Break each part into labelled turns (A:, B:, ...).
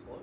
A: slow.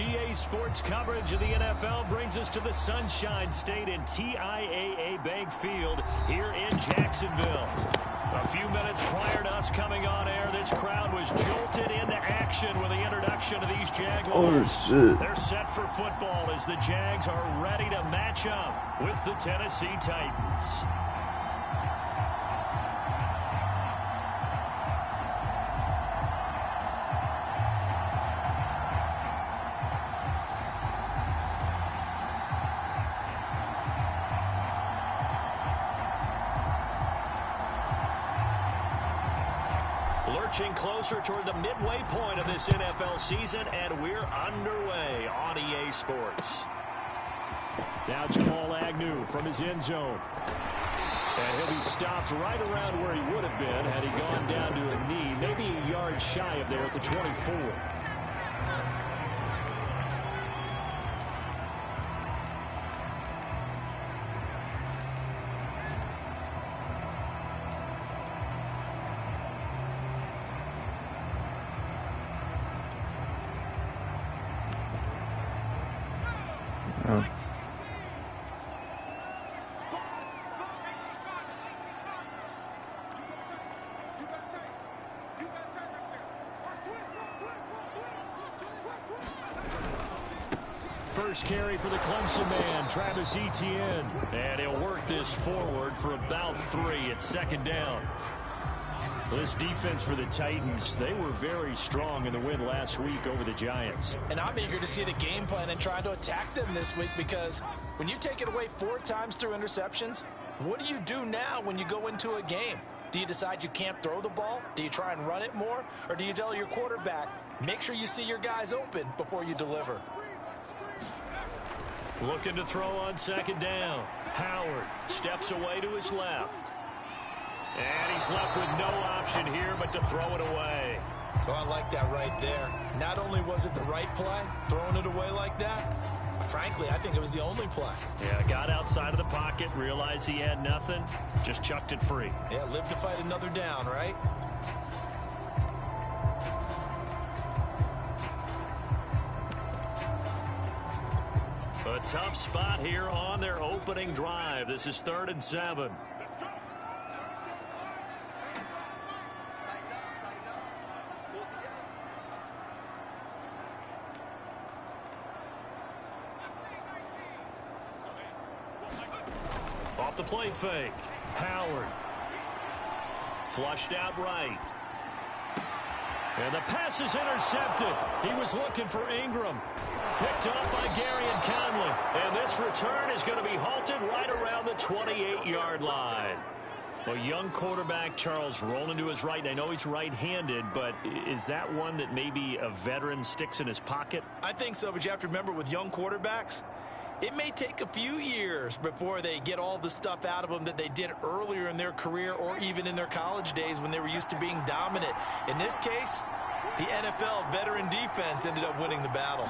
A: EA Sports coverage of the NFL brings us to the Sunshine State and TIAA Bank Field here in Jacksonville. A few minutes prior to us coming on air, this crowd was jolted into action with the introduction of these Jaguars.
B: Oh, shit.
A: They're set for football as the Jags are ready to match up with the Tennessee Titans. Lurching closer toward the midway point of this NFL season, and we're underway on EA Sports. Now Jamal Agnew from his end zone. And he'll be stopped right around where he would have been had he gone down to a knee, maybe a yard shy of there at the 24. First carry for the Clemson man, Travis Etienne. And he'll work this forward for about 3 at second down. This defense for the Titans, they were very strong in the win last week over the Giants.
C: And I'm eager to see the game plan and try to attack them this week, because when you take it away 4 times through interceptions, what do you do now when you go into a game? Do you decide you can't throw the ball? Do you try and run it more? Or do you tell your quarterback, make sure you see your guys open before you deliver?
A: Looking to throw on second down. Howard steps away to his left. And he's left with no option here but to throw it away.
C: So I like that right there. Not only was it the right play, throwing it away like that, frankly, I think it was the only play.
A: Yeah, got outside of the pocket, realized he had nothing, just chucked it free.
C: Yeah, live to fight another down, right?
A: A tough spot here on their opening drive. This is 3rd and 7. Off the play fake. Howard. Flushed out right. And the pass is intercepted. He was looking for Ingram. Picked off by Garyon Conley. And this return is going to be halted right around the 28-yard line. A young quarterback, Charles, rolling to his right. I know he's right-handed, but is that one that maybe a veteran sticks in his pocket?
C: I think so, but you have to remember with young quarterbacks, it may take a few years before they get all the stuff out of them that they did earlier in their career or even in their college days when they were used to being dominant. In this case, the NFL veteran defense ended up winning the battle.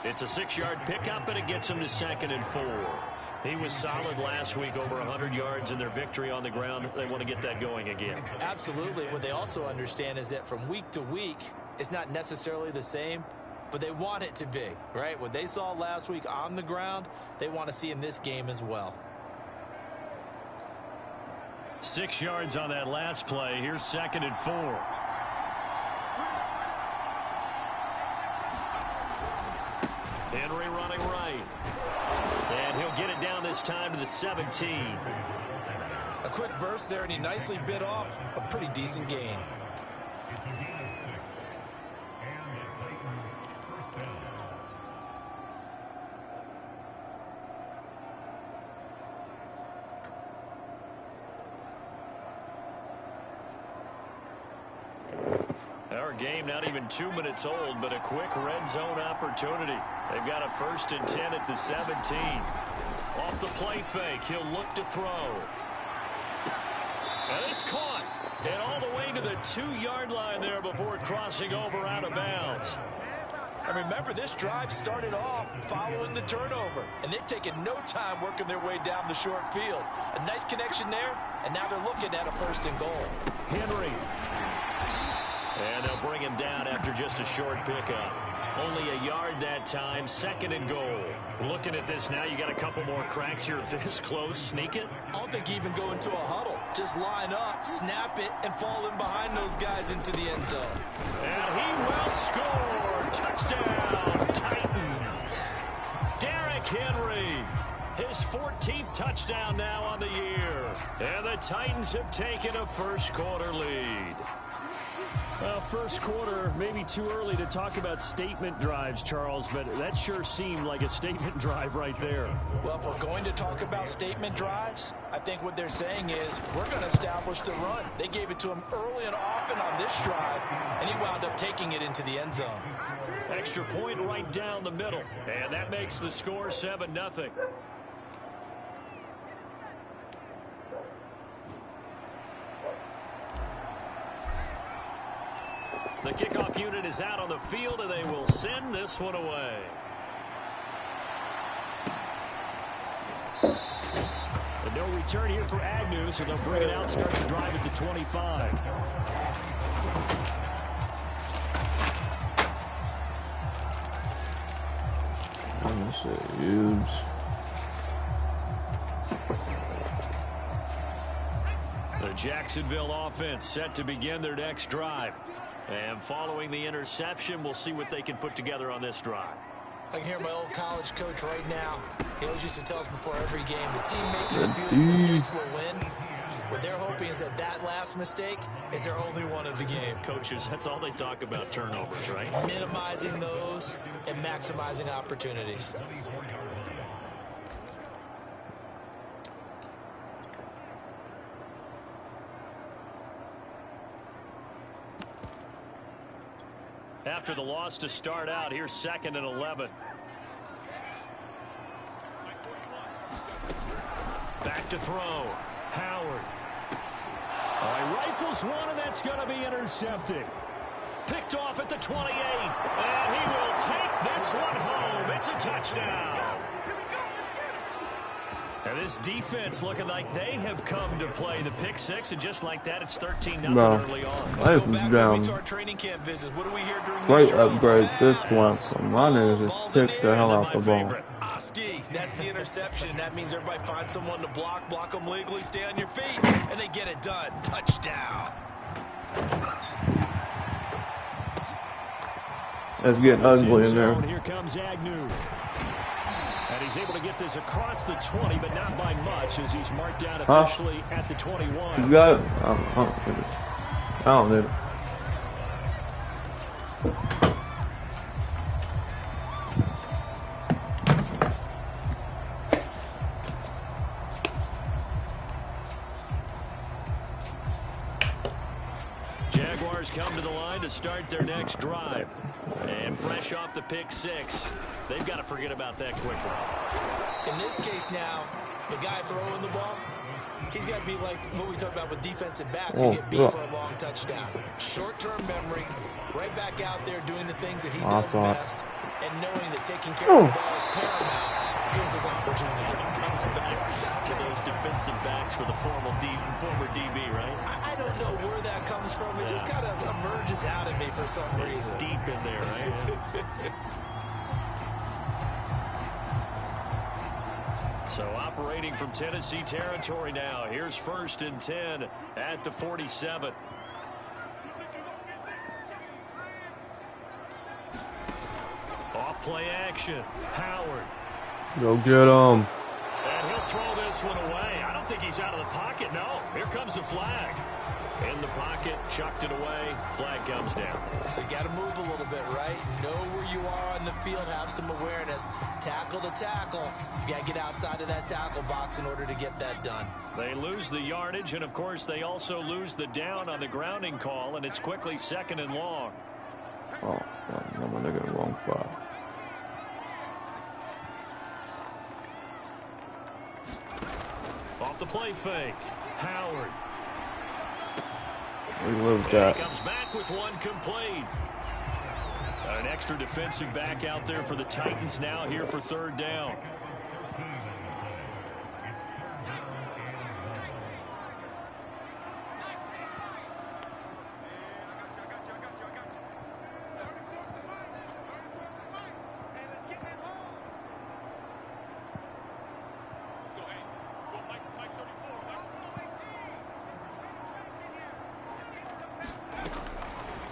A: It's a 6-yard pickup, and it gets him to 2nd and 4. He was solid last week, over 100 yards in their victory on the ground. They want to get that going again.
C: Absolutely. What they also understand is that from week to week, it's not necessarily the same, but they want it to be, right? What they saw last week on the ground, they want to see in this game as well.
A: 6 yards on that last play. Here's 2nd and 4. Henry running right. And he'll get it down this time to the 17.
C: A quick burst there, and he nicely bit off a pretty decent gain.
A: Our game not even 2 minutes old, but a quick red zone opportunity. They've got a 1st and 10 at the 17. Off the play fake, he'll look to throw. And it's caught. And all the way to the 2-yard line there before crossing over out of bounds.
C: And remember, this drive started off following the turnover, and they've taken no time working their way down the short field. A nice connection there, and now they're looking at a 1st and goal.
A: Henry. And they'll bring him down after just a short pickup. Only a yard that time, 2nd and goal. Looking at this now, you got a couple more cracks here this close. Sneak it?
C: I don't think even go into a huddle. Just line up, snap it, and fall in behind those guys into the end zone.
A: And he will score. Touchdown, Titans. Derrick Henry. His 14th touchdown now on the year. And the Titans have taken a first-quarter lead.
B: Well, first quarter, maybe too early to talk about statement drives, Charles, but that sure seemed like a statement drive right there.
C: Well, if we're going to talk about statement drives, I think what they're saying is we're going to establish the run. They gave it to him early and often on this drive, and he wound up taking it into the end zone.
A: Extra point right down the middle, and that makes the score 7-0. The kickoff unit is out on the field, and they will send this one away.
B: But no return here for Agnew, so they'll bring it out, start the drive at the 25.
D: That's huge.
A: The Jacksonville offense set to begin their next drive. And following the interception, we'll see what they can put together on this drive.
C: I can hear my old college coach right now. He always used to tell us before every game, the team making the fewest mistakes will win. What they're hoping is that that last mistake is their only one of the game.
A: Coaches, that's all they talk about, turnovers, right?
C: Minimizing those and maximizing opportunities.
A: After the loss to start out, here's 2nd and 11. Back to throw. Howard.
B: He rifles one, and that's going to be intercepted.
A: Picked off at the 28. And he will take this one home. It's a touchdown. And this defense looking like they have come to play the pick six, and just like that, it's 13-0 early on.
D: Life is down.
C: To our training camp visits. What do we hear during
D: Great
C: these drills?
D: upgrade this one. From my niggas just pitch the hell out the ball.
C: Oski, that's the interception. That means everybody finds someone to block them legally, stay on your feet, and they get it done. Touchdown.
D: It's getting ugly in there.
B: Here comes Agnew. And he's able to get this across the 20, but not by much, as he's marked down officially at the 21.
D: You got it? I don't need it.
A: Jaguars come to the line to start their next drive. And fresh off the pick six, they've got to forget about that quickly.
C: In this case now, the guy throwing the ball, he's got to be like what we talked about with defensive backs who get beat for a long touchdown. Short-term memory, right back out there doing the things that he does best, and knowing that taking care of the ball is paramount. Here's his opportunity.
A: Comes back to those defensive backs for the former DB, right?
C: I don't know where that comes from. It just kind of emerges out of me for some reason.
A: It's deep in there, right? So operating from Tennessee territory now. Here's 1st and 10 at the 47. Off play action. Howard.
D: Go get him.
A: And he'll throw this one away. I don't think he's out of the pocket. No. Here comes the flag. In the pocket, chucked it away. Flag comes down.
C: So you got to move a little bit, right? Know where you are on the field. Have some awareness. Tackle to tackle. You got to get outside of that tackle box in order to get that done.
A: They lose the yardage, and, of course, they also lose the down on the grounding call, and it's quickly 2nd and long.
D: Oh, no, my nigga in the wrong spot.
A: Off the play fake. Howard.
D: We lived that.
A: He comes back with one complete. An extra defensive back out there for the Titans now here for 3rd down.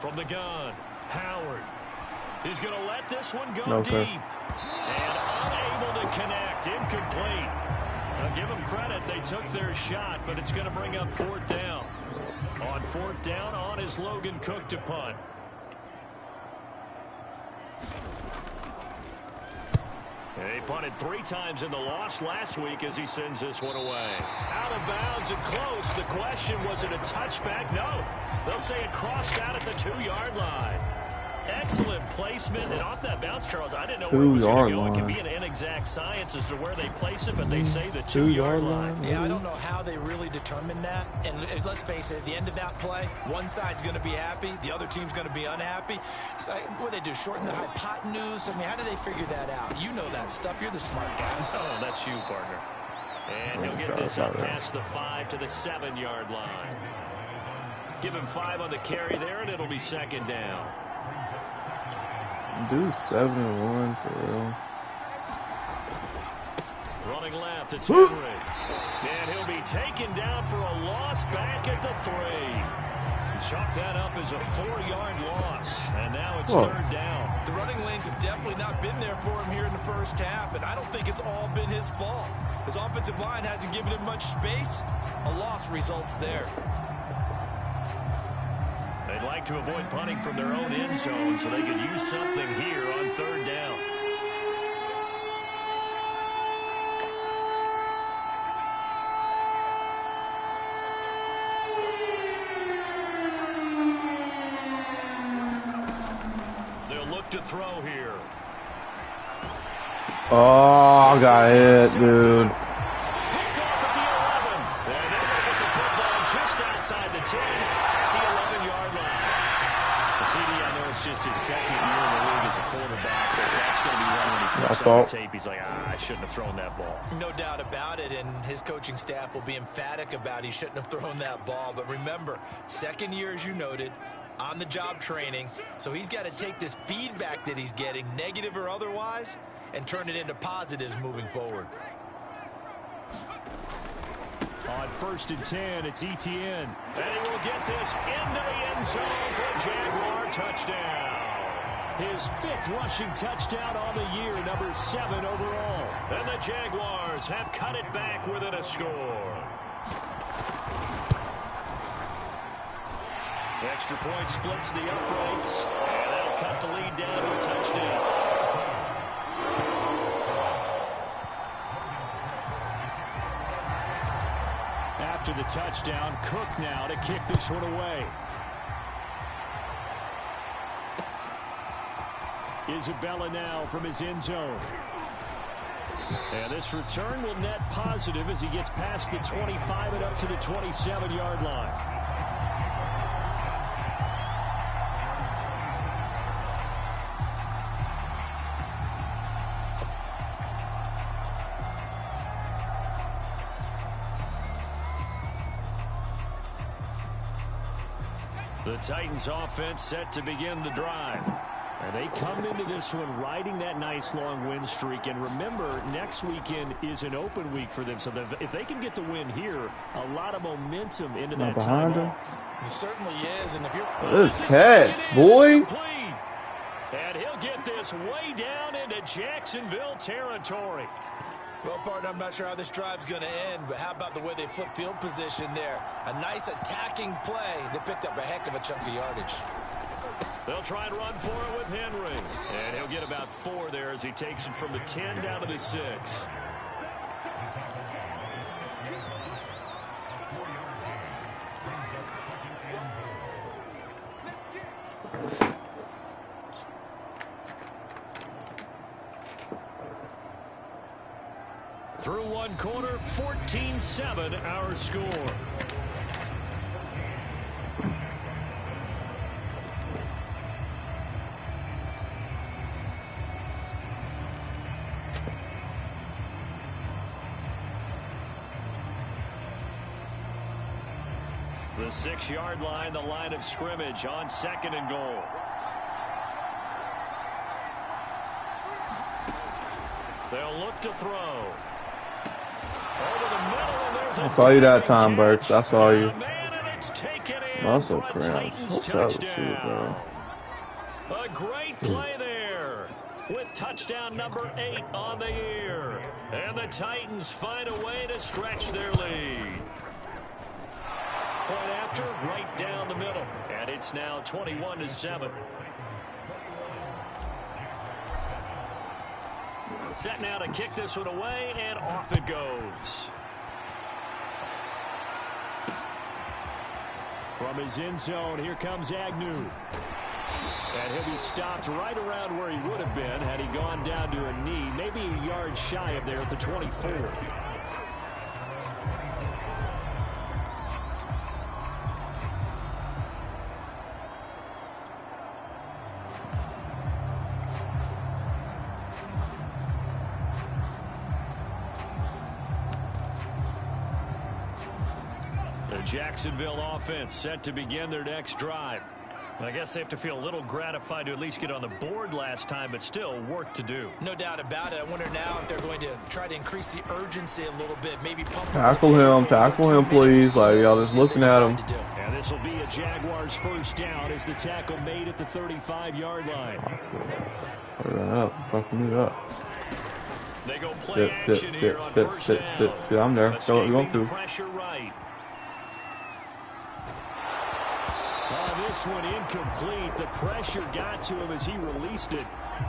A: From the gun, Howard. He's going to let this one go
D: No,
A: deep. And unable to connect. Incomplete. Now give them credit. They took their shot, but it's going to bring up 4th down. On 4th down, on is Logan Cook to punt. He punted 3 times in the loss last week as he sends this one away. Out of bounds and close. The question, was it a touchback? No. They'll say it crossed out at the 2-yard line. Excellent placement. And off that bounce, Charles, I didn't know where it was going to go. It can be an inexact science as to where they place it, but they say the 2-yard line.
C: Yeah, I don't know how they really determine that. And let's face it, at the end of that play, one side's going to be happy, the other team's going to be unhappy. It's like, what do they do, shorten the hypotenuse? I mean, how do they figure that out? You know that stuff. You're the smart guy.
A: Oh, that's you, partner. And he'll get this up past the 5 to the 7-yard line. Give him 5 on the carry there, and it'll be 2nd down.
D: Do 7-1 for real.
A: Running left, it's Henry. And he'll be taken down for a loss back at the 3. Chalk that up as a 4-yard loss. And now it's 3rd down.
C: The running lanes have definitely not been there for him here in the first half, and I don't think it's all been his fault. His offensive line hasn't given him much space. A loss results there.
A: They'd like to avoid punting from their own end zone so they could use something here on 3rd down. They'll look to throw here.
D: Oh, I got hit, dude.
A: Picked off at the 11. And they're going to get the football just outside the 10 at the 11-yard line. The CD, I know it's just his 2nd year in the league as a quarterback, but that's going to be one when he flips on the tape. He's like, I shouldn't have thrown that ball.
C: No doubt about it, and his coaching staff will be emphatic about he shouldn't have thrown that ball. But remember, 2nd year, as you noted, on-the-job training, so he's got to take this feedback that he's getting, negative or otherwise, and turn it into positives moving forward.
A: On 1st and 10, it's Etienne. And he will get this into the end zone for a Jaguar touchdown. His 5th rushing touchdown on the year, number 7 overall. And the Jaguars have cut it back within a score. The extra point splits the uprights, and that'll cut the lead down to a touchdown. After the touchdown, Cook now to kick this one away. Isabella now from his end zone. And this return will net positive as he gets past the 25 and up to the 27-yard line. The Titans offense set to begin the drive. And they come into this one riding that nice long win streak. And remember, next weekend is an open week for them. So if they can get the win here, a lot of momentum into that time off.
C: He certainly is. And if you're
D: this catch, boy.
A: And he'll get this way down into Jacksonville territory.
C: Well, partner, I'm not sure how this drive's going to end, but how about the way they flip field position there? A nice attacking play. They picked up a heck of a chunk of yardage.
A: They'll try and run for it with Henry. And he'll get about 4 there as he takes it from the 10 down to the 6. Through one quarter, 14-7 our score. The 6-yard line, the line of scrimmage on 2nd and goal. They'll look to throw. Over the middle, and there's
D: I saw you that time, Burks. I saw you.
A: Man, and it's taken in for a Titans touchdown. A great play there with touchdown number 8 on the year. And the Titans find a way to stretch their lead. Point after, right down the middle. And it's now 21-7. Set now to kick this one away, and off it goes. From his end zone, here comes Agnew. And he'll be stopped right around where he would have been had he gone down to a knee, maybe a yard shy of there at the 24. The Jacksonville offense set to begin their next drive. I guess they have to feel a little gratified to at least get on the board last time, but still work to do.
C: No doubt about it. I wonder now if they're going to try to increase the urgency a little bit. Maybe pump
D: tackle him, please. Like, y'all just looking at him.
B: And this will be a Jaguars first down as the tackle made at the 35-yard line.
D: Hurry up, fucking me up.
A: They go play action here on first down.
D: I'm there. Go through.
A: Pressure right.
B: This one incomplete. The pressure got to him as he released it,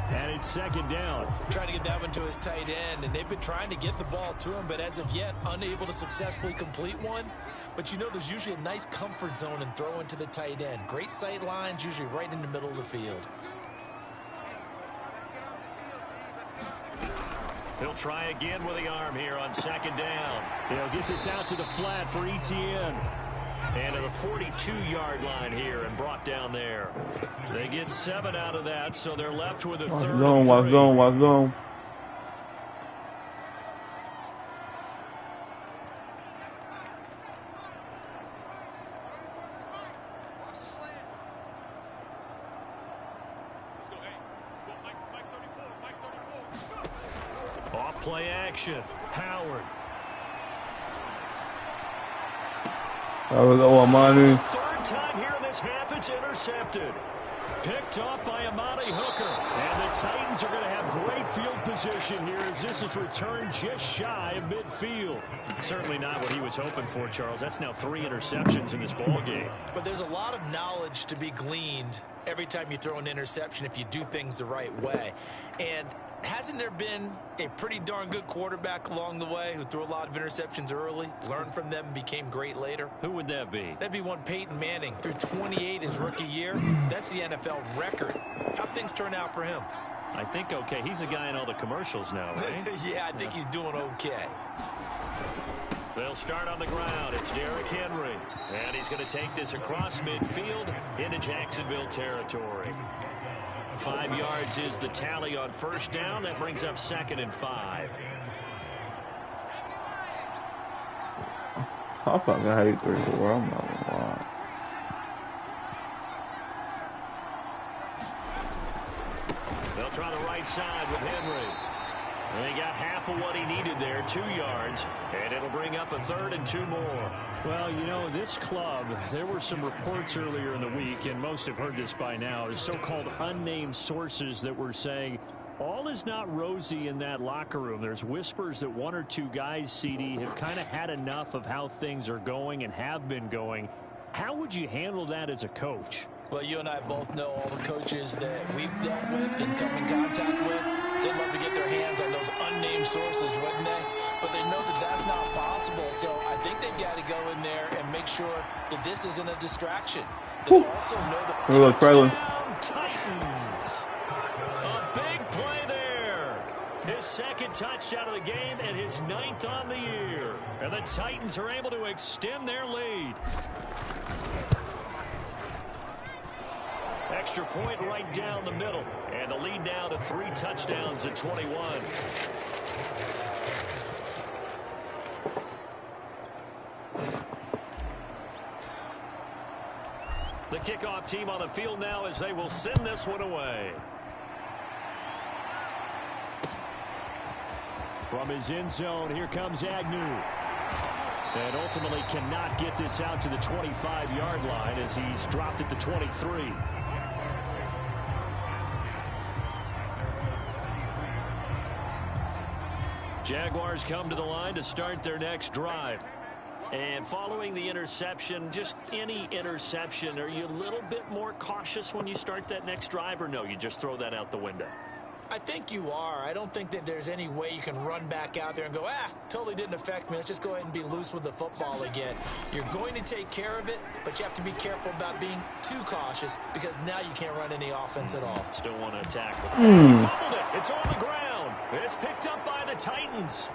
B: and it's second down.
C: Trying to get that one to his tight end, and they've been trying to get the ball to him, but as of yet, unable to successfully complete one. But you know, there's usually a nice comfort zone in throwing to the tight end. Great sight lines, usually right in the middle of the field.
A: He'll try again with the arm here on second down.
B: They'll get this out to the flat for Etienne.
A: And to the 42-yard line here and brought down there. They get 7 out of that, so they're left with a third.
D: Watch zone.
A: Off play action. Howard.
D: Amani.
A: Third time here in this half, it's intercepted. Picked off by Amani Hooker. And the Titans are going to have great field position here as this is returned just shy of midfield. Certainly not what he was hoping for, Charles. That's now 3 interceptions in this ball game.
C: But there's a lot of knowledge to be gleaned every time you throw an interception if you do things the right way. And hasn't there been a pretty darn good quarterback along the way who threw a lot of interceptions early, learned from them, and became great later?
A: Who would that be?
C: That'd be one Peyton Manning. Threw 28 his rookie year. That's the NFL record. How'd things turn out for him?
A: I think okay. He's a guy in all the commercials now, right?
C: Yeah, I think he's doing okay.
A: They'll start on the ground. It's Derrick Henry. And he's going to take this across midfield into Jacksonville territory. 5 yards is the tally on first down. That brings up 2nd and 5.
D: I fucking hate 3-4. I'm not gonna lie.
A: They'll try the right side with Henry. And he got half of what he needed there, 2 yards. And it'll bring up a 3rd and 2 more.
B: Well, you know, this club, there were some reports earlier in the week, and most have heard this by now, the so-called unnamed sources that were saying all is not rosy in that locker room. There's whispers that 1 or 2 guys, CD, have kind of had enough of how things are going and have been going. How would you handle that as a coach?
C: Well, you and I both know all the coaches that we've dealt with and come in contact with. They'd love to get their hands on those unnamed sources, wouldn't they? But they know that that's not possible. So I think they've got to go in there and make sure that this isn't a distraction. They also know that
A: Titans. A big play there. His 2nd touchdown of the game and his 9th on the year. And the Titans are able to extend their lead. Extra point right down the middle. And the lead now to 3 touchdowns at 21. The kickoff team on the field now as they will send this one away.
B: From his end zone, here comes Agnew. And ultimately cannot get this out to the 25-yard line as he's dropped at the 23. Jaguars come to the line to start their next drive. And following the interception, just any interception, are you a little bit more cautious when you start that next drive, or no, you just throw that out the window?
C: I think you are. I don't think that there's any way you can run back out there and go, totally didn't affect me. Let's just go ahead and be loose with the football again. You're going to take care of it, but you have to be careful about being too cautious because now you can't run any offense at all.
B: Still want to attack. He fumbled it. It's on the ground. It's picked up by the Titans.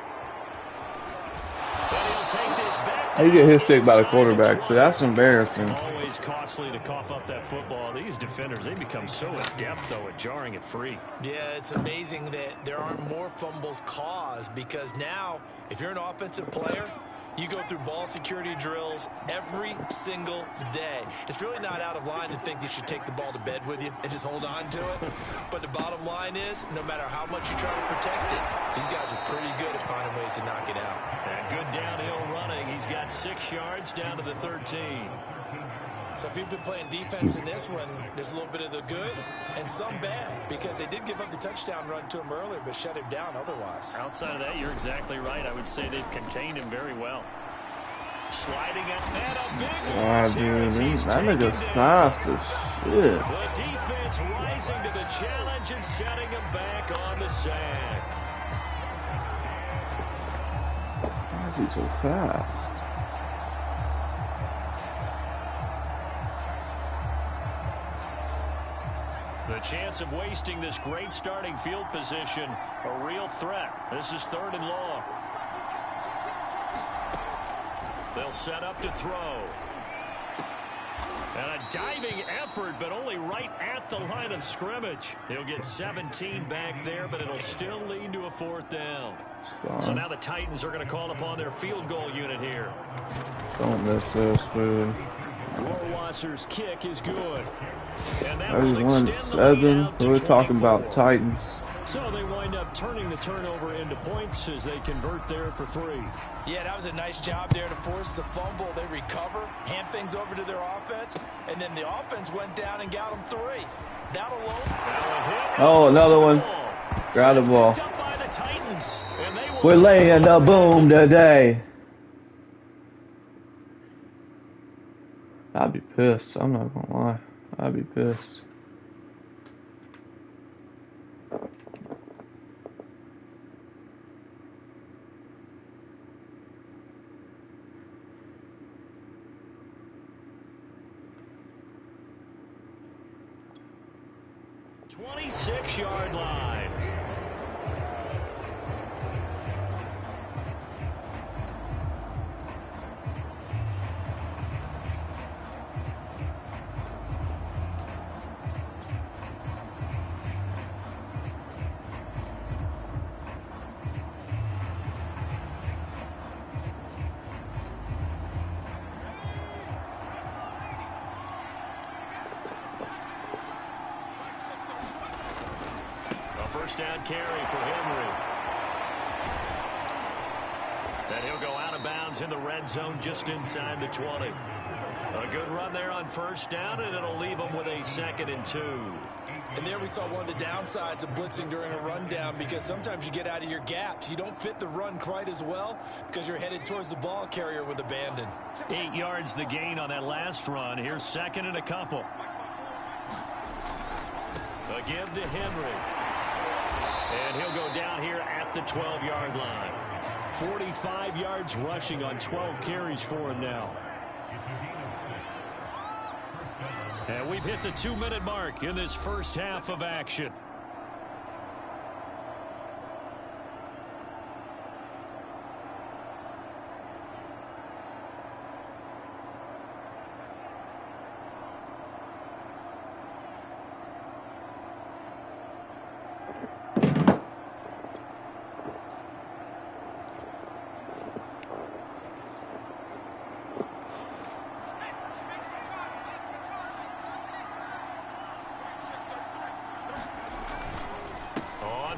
D: How you get his pick by the quarterback? So that's embarrassing.
B: Always costly to cough up that football. These defenders, they become so adept, though, at jarring it free.
C: Yeah, it's amazing that there aren't more fumbles caused because now, if you're an offensive player, you go through ball security drills every single day. It's really not out of line to think you should take the ball to bed with you and just hold on to it. But the bottom line is, no matter how much you try to protect it, these guys are pretty good at finding ways to knock it out.
B: And good downhill running. He's got 6 yards down to the 13.
C: So if you've been playing defense in this one, there's a little bit of the good and some bad because they did give up the touchdown run to him earlier but shut him down otherwise.
B: Outside of that, you're exactly right. I would say they've contained him very well. Sliding up and a big one.
D: Dude, that nigga's fast as shit.
A: The defense rising to the challenge and setting him back on the sack.
D: Why is he so fast?
A: The chance of wasting this great starting field position, a real threat. This is 3rd and long. They'll set up to throw. And a diving effort, but only right at the line of scrimmage. He'll get 17 back there, but it'll still lead to a 4th down. So now the Titans are going to call upon their field goal unit here.
D: Don't miss this, dude.
A: Rohrwasser's kick is good. And that
D: That
A: will
D: was
A: extend the lead
D: 1-7.
A: out to
D: We're talking
A: 24.
D: about Titans.
A: So they wind up turning the turnover into points as they convert there for 3.
C: Yeah, that was a nice job there to force the fumble. They recover, hand things over to their offense, and then the offense went down and got them 3. That alone.
D: Oh, another one. Grab the ball. We're laying the boom today. I'd be pissed. I'm not gonna lie. I'd be pissed.
A: Yard line. First down carry for Henry. And he'll go out of bounds in the red zone just inside the 20. A good run there on first down, and it'll leave them with a 2nd and 2.
C: And there we saw one of the downsides of blitzing during a rundown because sometimes you get out of your gaps. You don't fit the run quite as well because you're headed towards the ball carrier with abandon.
A: 8 yards the gain on that last run. Here's 2nd and a couple. A give to Henry. And he'll go down here at the 12-yard line. 45 yards rushing on 12 carries for him now. And we've hit the 2-minute mark in this first half of action.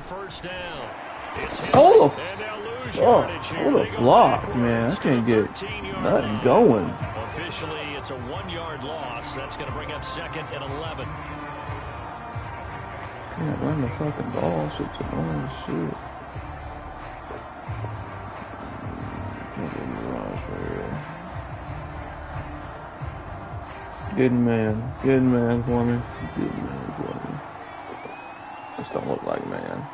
A: First down. It's him.
D: Oh!
A: And they'll lose
D: Oh, what a block, man. I can't get nothing going.
A: Officially, it's a 1-yard loss. That's going to bring up 2nd and 11.
D: Can't run the fucking ball, so it's annoying as shit. Can't get me rush right here. Good man for me. Good man for me. Just don't look like man.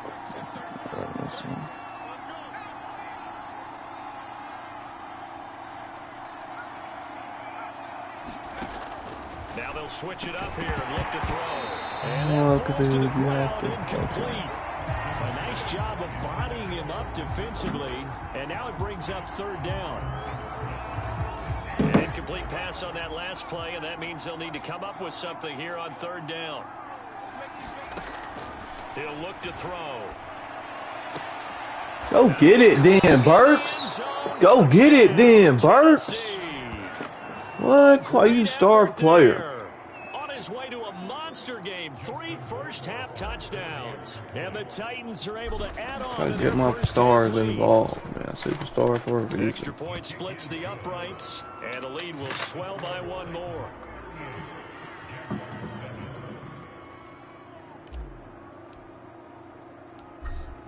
A: Now they'll switch it up here and look to throw.
D: Oh, because you have to.
A: Incomplete. A nice job of bodying him up defensively, and now it brings up 3rd down. An incomplete pass on that last play, and that means they'll need to come up with something here on 3rd down. He'll look to throw.
D: Go get it then, Burks. Go get it then, Burks. What? Why you star player?
A: On his way to a monster game, 3 first-half touchdowns. And the Titans are able to add on.
D: Gotta get my stars involved, man. Superstar for a reason.
A: Extra point splits the uprights, and the lead will swell by 1 more.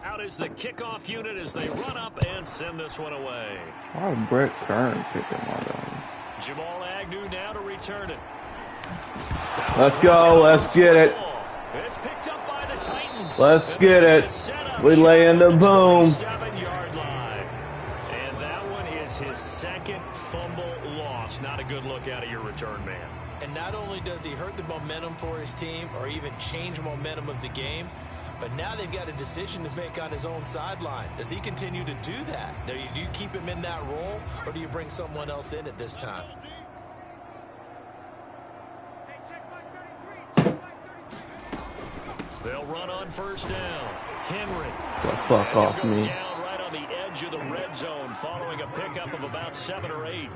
A: Out is the kickoff unit as they run up and send this one away.
D: Why would Brett Kern kicking my gun?
A: Jamal Agnew now to return it.
D: Let's go. Let's get it.
A: It's picked up by the Titans.
D: Let's get it. We lay in the boom.
A: 7-yard line. And that one is his 2nd fumble loss. Not a good look out of your return man.
C: And not only does he hurt the momentum for his team or even change momentum of the game, but now they've got a decision to make on his own sideline. Does he continue to do that? Do you keep him in that role, or do you bring someone else in at this time?
A: They'll run on 1st down. Henry.
D: The fuck off me.
A: Down right on the edge of the red zone following a pickup of about 7 or 8.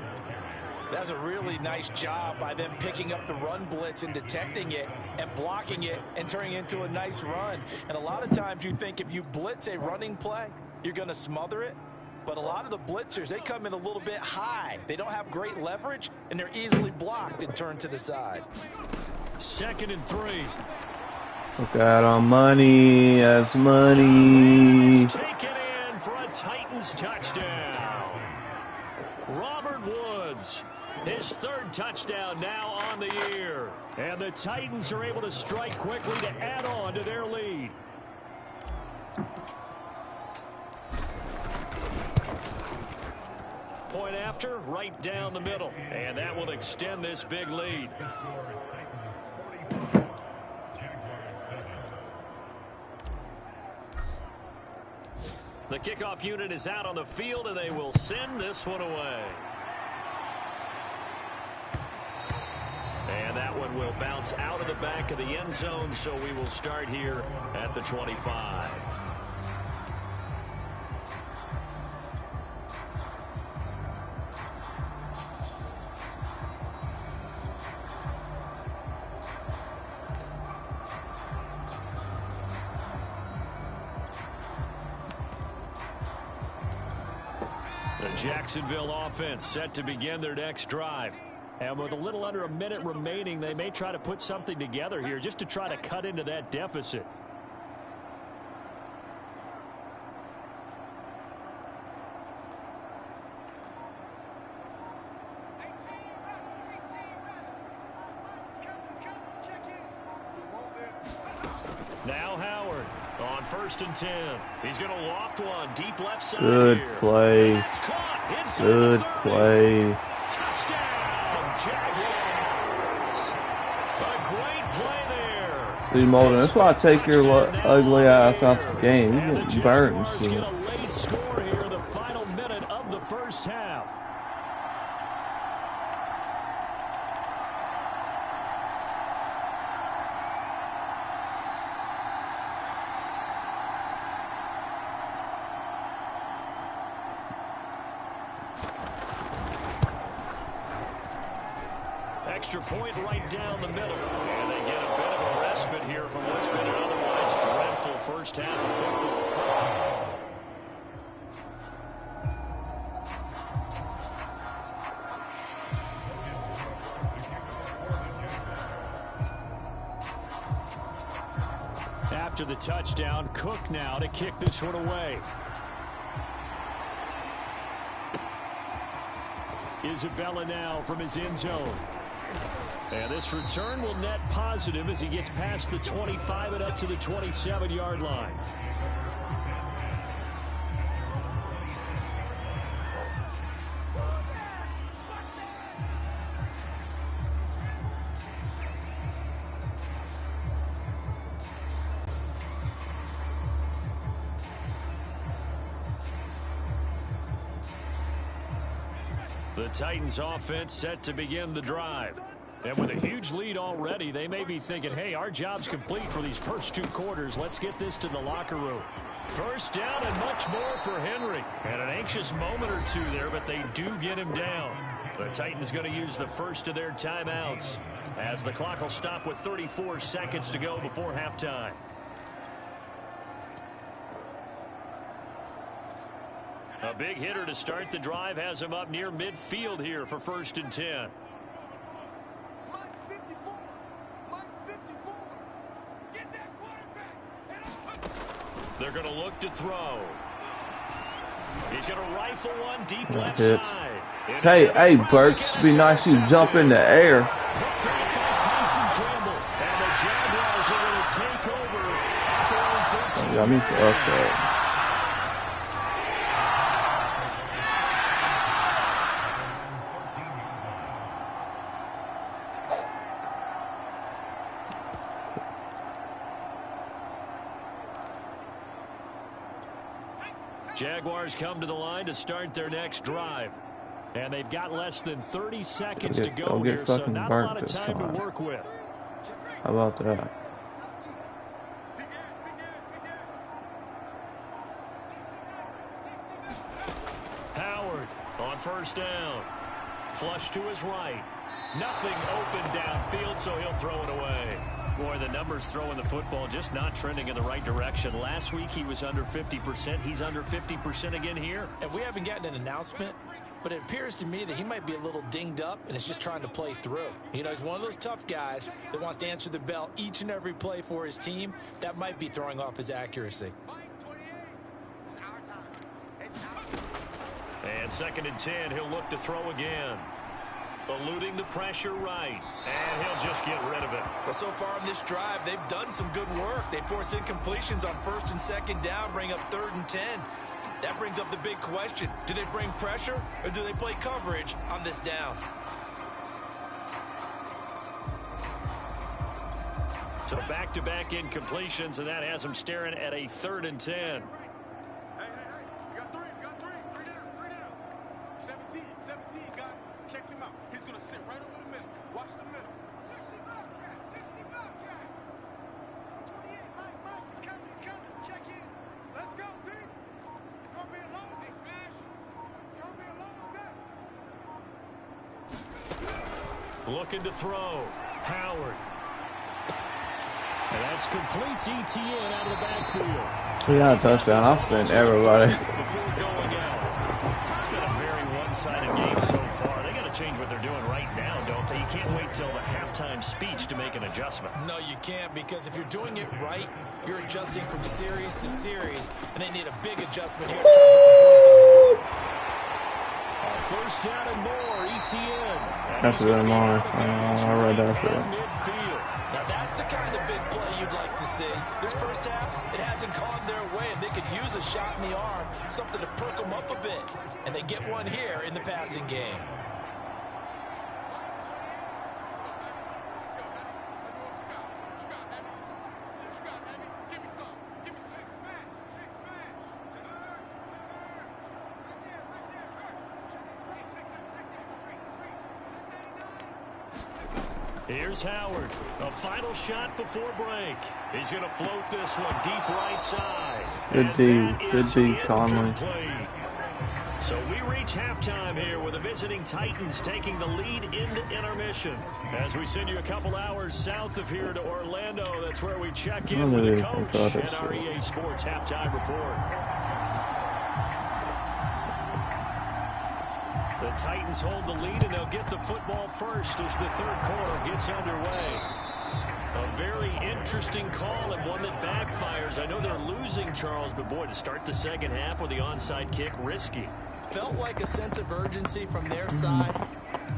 C: That's a really nice job by them picking up the run blitz and detecting it and blocking it and turning it into a nice run. And a lot of times you think if you blitz a running play, you're going to smother it. But a lot of the blitzers, they come in a little bit high. They don't have great leverage, and they're easily blocked and turned to the side.
A: 2nd and 3.
D: Look at our money. That's money.
A: Taken in for a Titans touchdown. Robert Woods, his 3rd touchdown now on the year. And the Titans are able to strike quickly to add on to their lead. Point after, right down the middle. And that will extend this big lead. The kickoff unit is out on the field, and they will send this one away. And that one will bounce out of the back of the end zone, so we will start here at the 25. The Jacksonville offense set to begin their next drive. And with a little under a minute remaining, they may try to put something together here just to try to cut into that deficit. Now Howard on 1st and 10. He's going to loft one deep left side.
D: Good
A: here.
D: play. Good play.
A: Touchdown, Jaguars. A great play there.
D: See, Molden, that's why I take your ugly ass out the game. You
A: And the
D: get burned.
A: Jaguars get a late score here in the final minute of the first half. Extra point right down the middle. And they get a bit of a respite here from what's been an otherwise dreadful first half of football.
B: after the touchdown. Cook now to kick this one away. Isabella now from his end zone. And this return will net positive as he gets past the 25 and up to the 27-yard line. The Titans offense set to begin the drive. And with a huge lead already, they may be thinking, hey, our job's complete for these first 2 quarters. Let's get this to the locker room. First down and much more for Henry. And an anxious moment or two there, but they do get him down. The Titans going to use the first of their timeouts as the clock will stop with 34 seconds to go before halftime. A big hitter to start the drive has him up near midfield here for 1st and 10. They're going to look to throw. He's going to rifle one deep left side.
D: Hey, Burks, it'd be nice to jump in the air.
B: Picked up by Tyson Campbell. And the Jaguars are going to take over at their own 13.
D: Got me fucked up.
B: Jaguars come to the line to start their next drive. And they've got less than 30 seconds to go here, so not a lot of time to work with.
D: How about that?
B: Howard on first down. Flush to his right. Nothing open downfield, so he'll throw it away. Boy, the numbers throwing the football just not trending in the right direction. Last week he was under 50%. He's under 50% again here.
C: And we haven't gotten an announcement, but it appears to me that he might be a little dinged up and is just trying to play through. You know, he's one of those tough guys that wants to answer the bell each and every play for his team. That might be throwing off his accuracy.
B: And 2nd and 10, he'll look to throw again. Eluding the pressure right. And he'll just get rid of it.
C: Well, so far on this drive, they've done some good work. They force incompletions on 1st and 2nd down, bring up 3rd and 10. That brings up the big question. Do they bring pressure or do they play coverage on this down?
B: So back-to-back incompletions, and that has them staring at a 3rd and 10. Looking to throw. Howard. And that's complete. ETN out of the backfield.
D: We got a touchdown. I'll send everybody.
B: Before going out. It's been a very one-sided game so far. They got to change what they're doing right now, don't they? You can't wait till the halftime speech to make an adjustment.
C: No, you can't, because if you're doing it right, you're adjusting from series to series, and they need a big adjustment here to try to get some points on the board.
B: First down and more. ETN.
D: That's a good morning. I read that for you.
C: Now that's the kind of big play you'd like to see. This first half, it hasn't gone their way, and they could use a shot in the arm, something to perk them up a bit. And they get one here in the passing game.
B: Here's Howard. A final shot before break. He's going to float this one deep right side.
D: Good D, Conley.
B: So we reach halftime here with the visiting Titans taking the lead into intermission. As we send you a couple hours south of here to Orlando, that's where we check in with the coach and our EA Sports halftime report. The Titans hold the lead, and they'll get the football first as the 3rd quarter gets underway. A
A: very interesting call and one that backfires. I know they're losing, Charles, but boy, to start the second half with the onside kick, risky.
C: Felt like a sense of urgency from their side,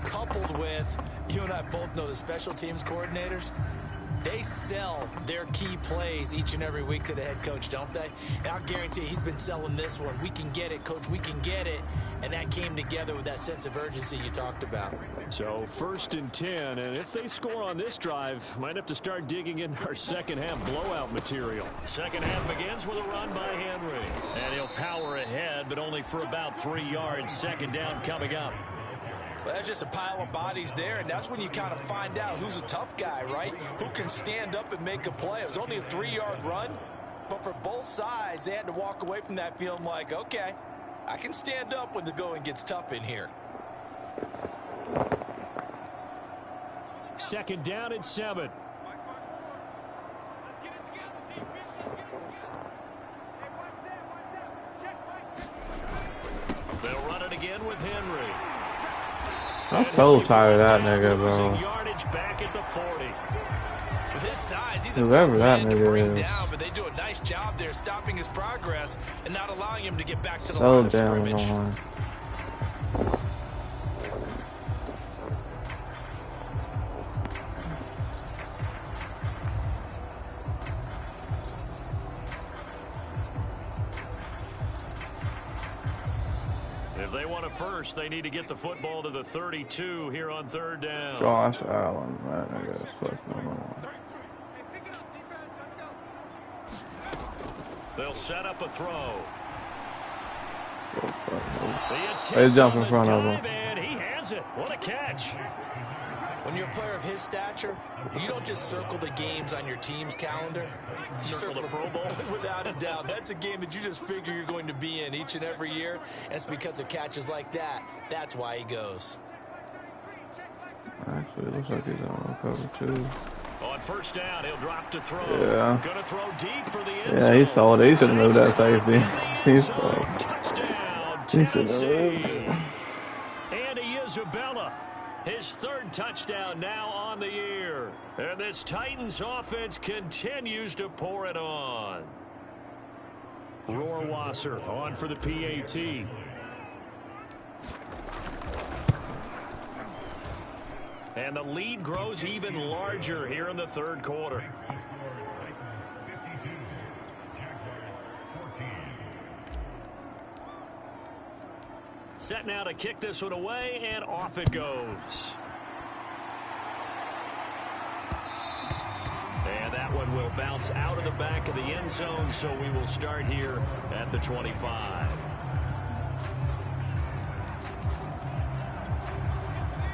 C: coupled with, you and I both know the special teams coordinators, they sell their key plays each and every week to the head coach, don't they? And I'll guarantee he's been selling this one. We can get it, coach, we can get it. And that came together with that sense of urgency you talked about.
B: So 1st and 10, and if they score on this drive, might have to start digging in our second half blowout material.
A: Second half begins with a run by Henry. And he'll power ahead, but only for about 3 yards. Second down coming up.
C: Well, that's just a pile of bodies there, and that's when you kind of find out who's a tough guy, right? Who can stand up and make a play. It was only a 3-yard run, but for both sides, they had to walk away from that feeling like, okay, I can stand up when the going gets tough in here.
B: Second down and 7.
A: They'll run it again with Henry.
D: I'm so tired of that nigga, bro.
A: Yardage back at the 40.
C: With his size, he's a
D: Whoever
C: tough
D: that
C: man to
D: nigga
C: bring
D: is.
C: down, but they do a nice job there stopping his progress and not allowing him to get back to the
D: So
C: line of
D: damn
C: scrimmage.
D: annoying.
A: If they want a first, they need to get the football to the 32 here on 3rd down.
D: Josh Allen, that nigga is fucking annoying.
A: They'll set up a throw.
D: They jump in front of him.
A: And he has it. What a catch.
C: When you're a player of his stature, you don't just circle the games on your team's calendar. You
A: Circle the Pro Bowl?
C: Without a doubt. That's a game that you just figure you're going to be in each and every year. And it's because of catches like that. That's why he goes.
D: Actually, it looks like he's on cover too.
A: On 1st down, he'll drop to throw.
D: Yeah.
A: Gonna throw deep for the end
D: Yeah,
A: zone.
D: he saw it. He should have moved that safety. He's
A: Touchdown,
D: He should
A: Tennessee.
D: have.
A: Andy Isabella, his 3rd touchdown now on the year. And this Titans offense continues to pour it on.
B: Rohrwasser on for the PAT.
A: And the lead grows even larger here in the 3rd quarter. Set now to kick this one away, and off it goes. And that one will bounce out of the back of the end zone, so we will start here at the 25.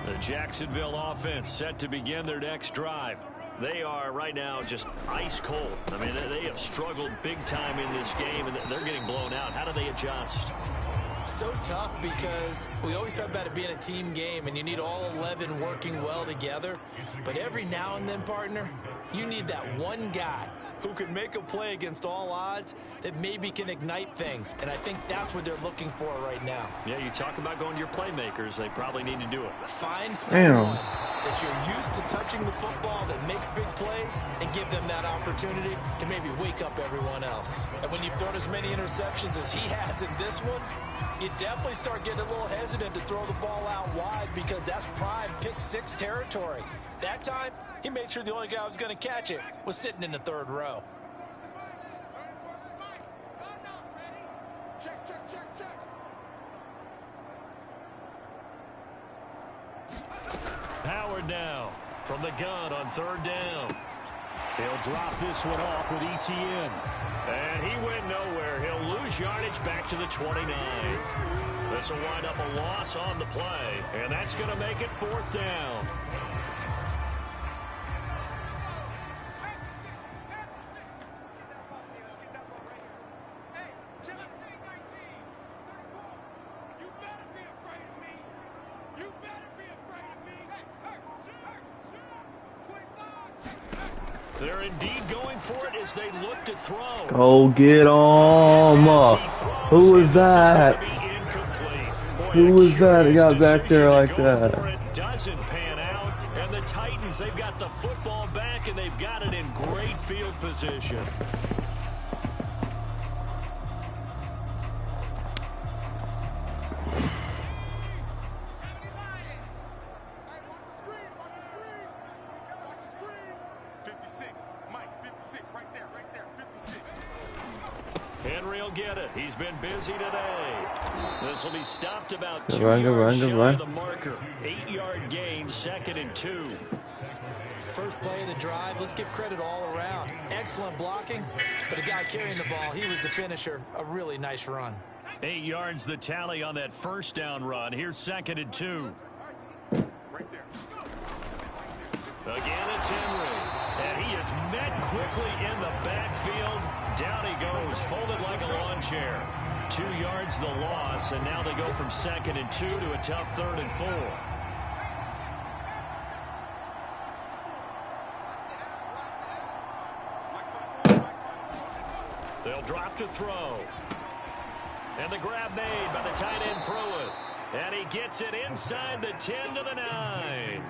A: The Jacksonville offense set to begin their next drive. They are right now just ice cold. I mean, they have struggled big time in this game, and they're getting blown out. How do they adjust?
C: So tough because we always talk about it being a team game and you need all 11 working well together. But every now and then, partner, you need that one guy who can make a play against all odds that maybe can ignite things. And I think that's what they're looking for right now.
A: Yeah, you talk about going to your playmakers. They probably need to do it.
C: Find someone that you're used to touching the football that makes big plays and give them that opportunity to maybe wake up everyone else. And when you've thrown as many interceptions as he has in this one, you definitely start getting a little hesitant to throw the ball out wide because that's prime pick 6 territory. That time, he made sure the only guy who was going to catch it was sitting in the 3rd row.
A: Howard now from the gun on 3rd down. He'll drop this one off with ETN. And he went nowhere. He'll lose yardage back to the 29. This will wind up a loss on the play. And that's going to make it 4th down. They're indeed going for it as they look to throw.
D: Go get him. Who was that? Who was that that got back there like that?
A: Doesn't pan out, and the Titans, they've got the football back, and they've got it in great field position. Henry will get it. He's been busy today. This will be stopped about 2 yards shy of the marker. 8-yard gain, 2nd and 2.
C: First play of the drive. Let's give credit all around. Excellent blocking, but a guy carrying the ball, he was the finisher. A really nice run.
A: 8 yards the tally on that first down run. Here's 2nd and 2. Again, it's Henry. And he is met quickly in the backfield. Down he goes, folded like a lawn chair. 2 yards the loss, and now they go from 2nd and 2 to a tough 3rd and 4. They'll drop to throw. And the grab made by the tight end Pruitt. And he gets it inside the 10 to the 9.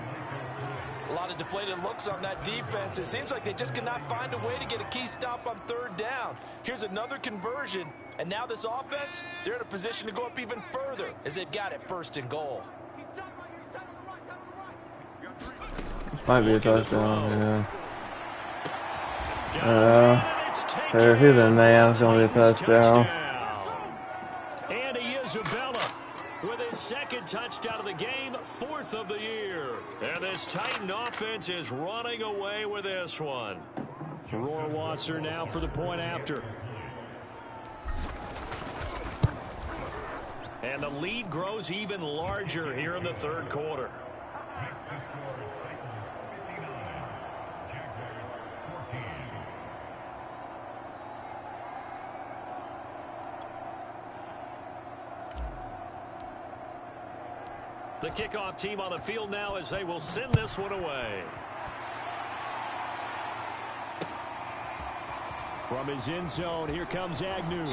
C: A lot of deflated looks on that defense. It seems like they just cannot find a way to get a key stop on 3rd down. Here's another conversion, and now this offense, they're in a position to go up even further as they've got it 1st and goal.
D: Might be a touchdown, yeah. Here's a man. It's going to be a touchdown.
A: Andy Isabella with his 2nd touchdown of the game, 4th of the year. And this Titan offense is running away with this one.
B: Rohrwasser now for the point after.
A: And the lead grows even larger here in the 3rd quarter. The kickoff team on the field now as they will send this one away.
B: From his end zone, here comes Agnew.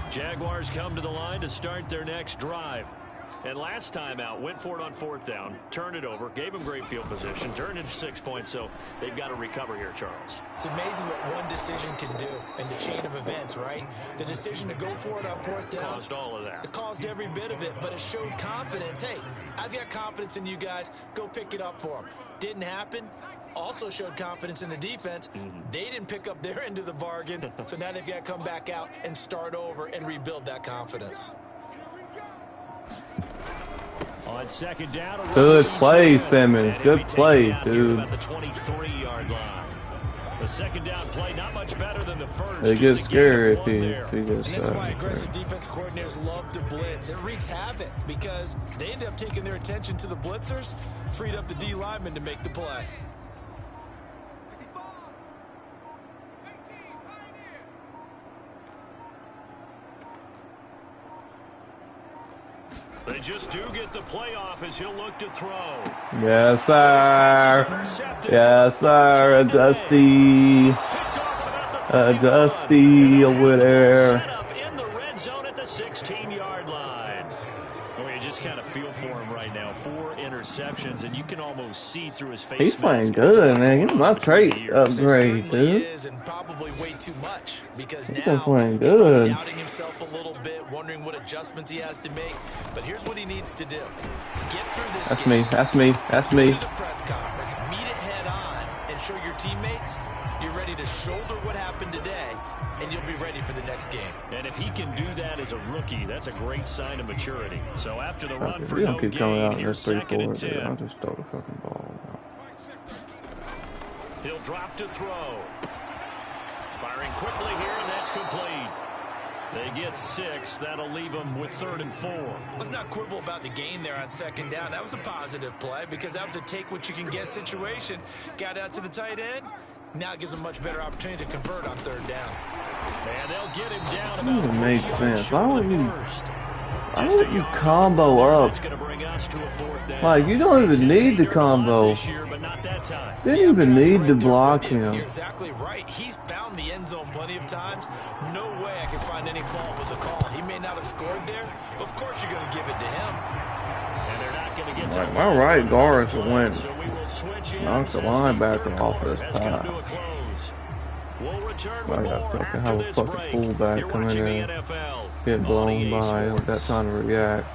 A: Jaguars come to the line to start their next drive. And last time out, went for it on 4th down, turned it over, gave them great field position, turned into 6 points, so they've got to recover here, Charles.
C: It's amazing what one decision can do in the chain of events, right? The decision to go for it on 4th down.
A: Caused all of that.
C: It caused every bit of it, but it showed confidence. Hey, I've got confidence in you guys. Go pick it up for them. Didn't happen. Also showed confidence in the defense. They didn't pick up their end of the bargain, so now they've got to come back out and start over and rebuild that confidence.
B: On 2nd down,
D: good play, Simmons. Good play, dude.
A: At the 23-yard line. The 2nd down play, not much better than the first.
D: It gets scary if he
C: And
D: gets
C: that's why aggressive defense coordinators love to blitz. It wreaks havoc because they end up taking their attention to the blitzers, freed up the D lineman to make the play.
A: They just do get the playoff as he'll look to throw.
D: Yes, sir. Yes, sir. Dusty. Dusty over there.
A: Set up in the red zone at the 16-yard line. Oh, you just kind of feel for him right now. 4 interceptions, and you can almost see through his face.
D: He's playing good, man. Give him my trait upgrade, dude.
C: Is and probably way too much because
D: He's
C: now
D: been playing
C: he's
D: good.
C: doubting himself a little bit, wondering what adjustments he has to make. But here's what he needs to do: get through this.
D: That's
C: game.
D: me. That's me. That's me.
C: Go to the press conference, meet it head on, and show your teammates you're ready to shoulder what happened today, and you'll be ready for the next game.
A: And if he can do that as a rookie, that's a great sign of maturity. So after the run for
D: We
A: no
D: don't keep coming out
A: gain,
D: in
A: here's
D: this
A: 2nd and
D: 3-4. I'll
A: 10.
D: just throw the fucking ball.
A: He'll drop to throw. Firing quickly here, and that's complete. They get 6. That'll leave them with 3rd and 4.
C: Let's not quibble about the gain there on 2nd down. That was a positive play because that was a take-what-you-can-get situation. Got out to the tight end. Now it gives them a much better opportunity to convert on 3rd down.
A: And they'll get him down about 3
D: makes
A: yards
D: sense.
A: short
D: Why
A: of
D: would
A: the
D: you-
A: first.
D: Why would you combo up? Like, you don't even need the combo. Didn't even need to block him.
C: You're exactly right. He's found the end zone plenty of times. No way I can find any fault with the call. He may not have scored there, but of course you're going to give it to him.
A: And they're not going to get
D: like, my right guard went, knocked the linebacker off this pass.
A: We'll return
D: I got fucking have a fucking fullback coming in, get blown by, and got time to react.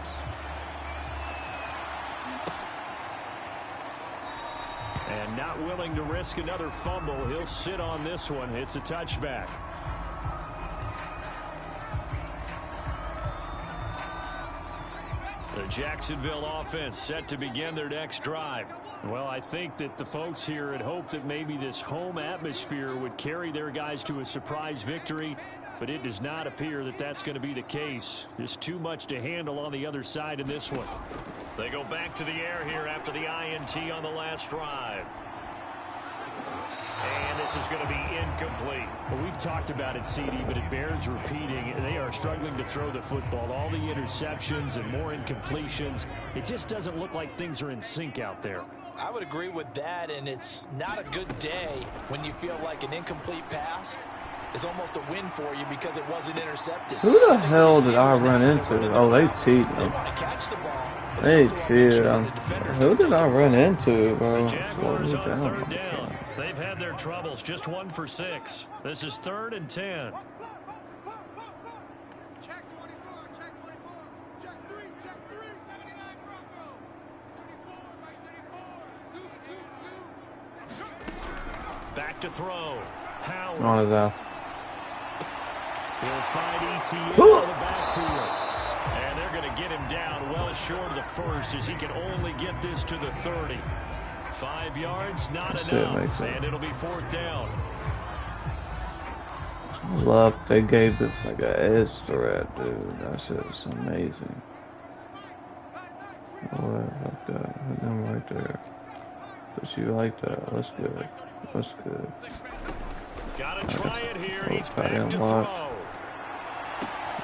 B: And not willing to risk another fumble, he'll sit on this one. It's a touchback. The Jacksonville offense set to begin their next drive. Well, I think that the folks here had hoped that maybe this home atmosphere would carry their guys to a surprise victory, but it does not appear that that's going to be the case. Just too much to handle on the other side in this one.
A: They go back to the air here after the INT on the last drive. And this is going to be incomplete.
B: Well, we've talked about it, CD, but it bears repeating. They are struggling to throw the football. All the interceptions and more incompletions. It just doesn't look like things are in sync out there.
C: I would agree with that, and it's not a good day when you feel like an incomplete pass is almost a win for you because it wasn't intercepted.
D: Who the hell did I run into? Oh, they teed me. They teed him. Who did I run into, bro?
A: Jaguars on third down. They've had their troubles. Just 1 for 6. This is 3rd and 10. Back to throw. Howard.
D: On his ass.
A: He'll find ETN in the backfield. And they're going to get him down well short of the first as he can only get this to the 30. 5 yards, not enough. And it'll be 4th down.
D: I love they gave this like an edge threat, dude. That shit is amazing. Oh, fuck that. Hit them right there. But you like that. That's good. That's good.
A: Gotta try it here. He's back to throw.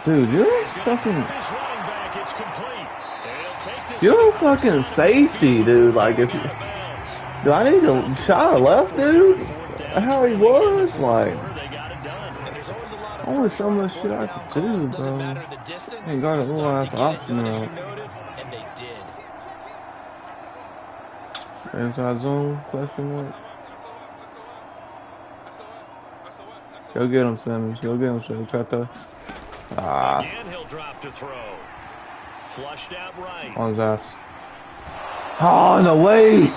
D: Dude, you're fucking... You're fucking safety, dude. Like, if you... Do I need to shot a left, dude? How he was? Like... Only so much shit I could do, bro. Ain't got a little ass option now. Inside zone? Question mark? Go get him, Simmons. Go get him, Simmons. Got the... Ah.
A: Again, he'll drop to throw. Flushed out right.
D: On his ass. Oh, no way!